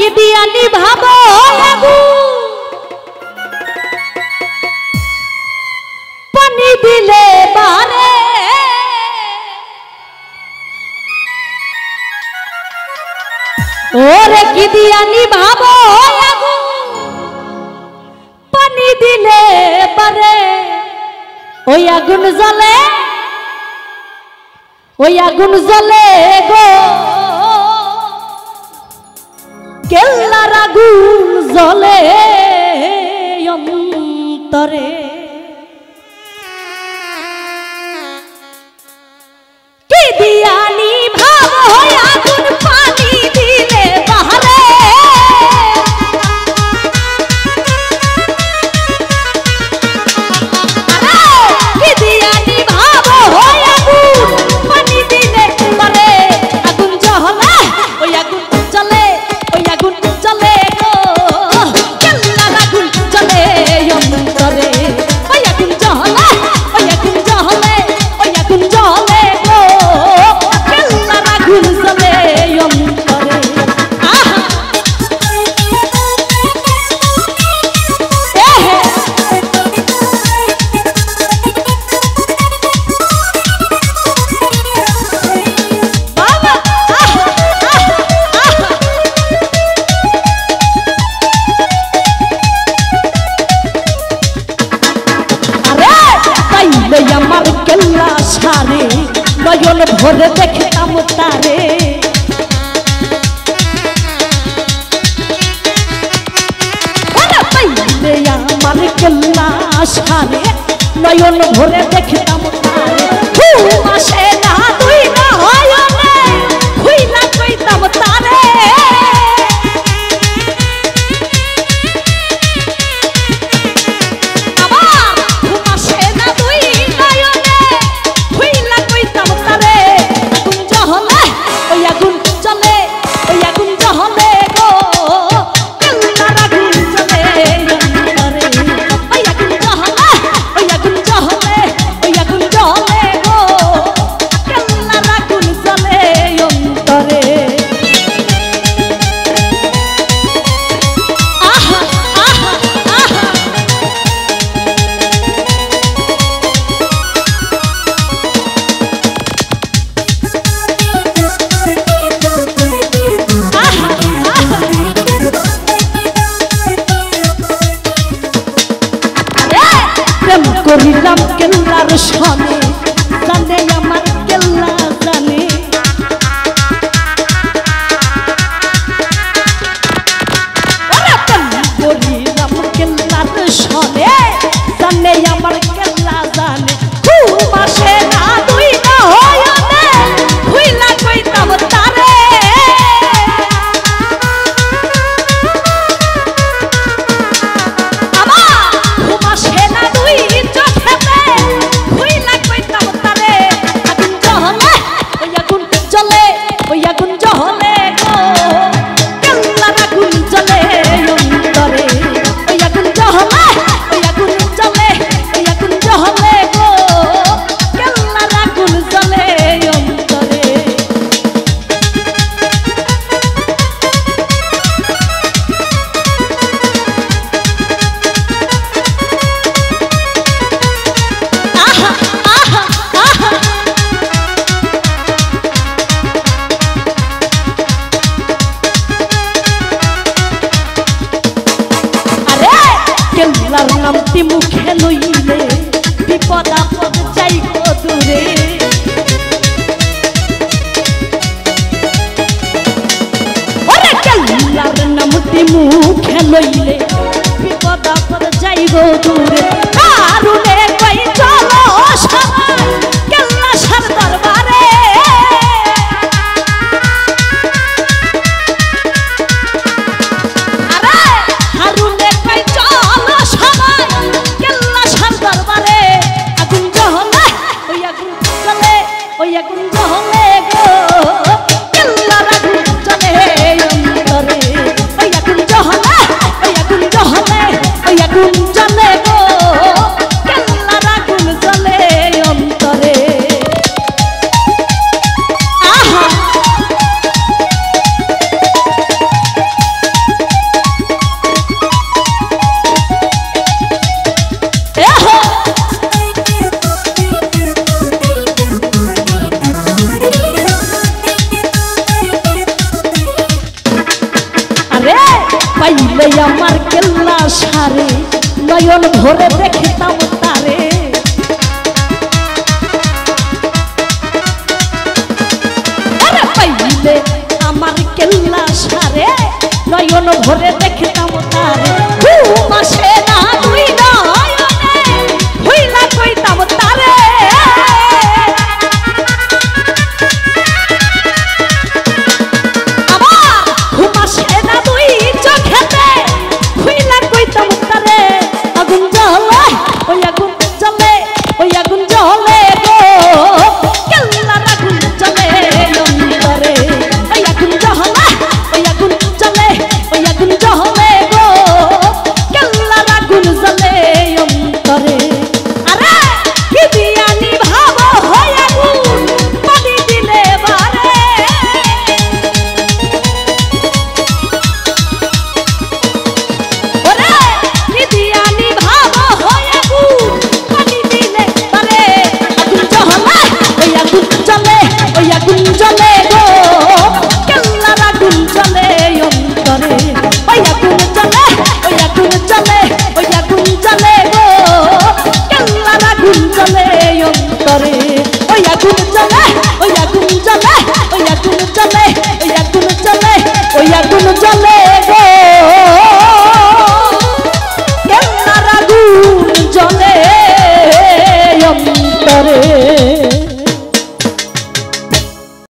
কি দিয়া নিভাবো পানি দিলে বারে ওরে কি দিয়া নিভাবো পানি দিলে বারে ওই আগুন জ্বলে গো কেল্লার আগুন জ্বলে অন্তরে কি দিয়া নিভাবো আগুন পানি দিলে বাহারে কি দিয়া নিভাবো আগুন পানি দিলে বারে আগুন জ্বলে ওই আগুন জ্বলে গো কেল্লার আগুন জ্বলে অন্তরে ওই আগুন জ্বলে গো কেল্লার আগুন জ্বলে অন্তরে আমার কেল্লা সারে নয়ন ভরে দেখতাম তারে আমার কেল্লা সারে নয়ন ভরে দেখতাম তারে ঘুম আসে না তুই না হয় খুইলা কইতাম তারে করিলাম কেল্লার সনে জানে আমার কেল্লা জানে করিলাম কেল্লার সনে জানে আমার কেল্লা জানে ঘুম আসে না তুই না হয় খুইলা কইতাম তারে কেল্লার নামটি মুখে লইলে বিপদ আপদ যাই গো দূরে ওরে কেল্লার নামটি মুখে লইলে বিপদ আপদ যাই গো দূরে কারুনে কই চলো সবাই কেল্লা সার দরবারে আগুন জ্বলে গো কেল্লার আগুন জ্বলে অন্তরে ওই আগুন জ্বলে গো কেল্লার পাইলে আমার কেল্লা সারে নয়ন ভরে দেখতাম তারে আরে পাইলে আমার কেল্লা সারে নয়ন ভরে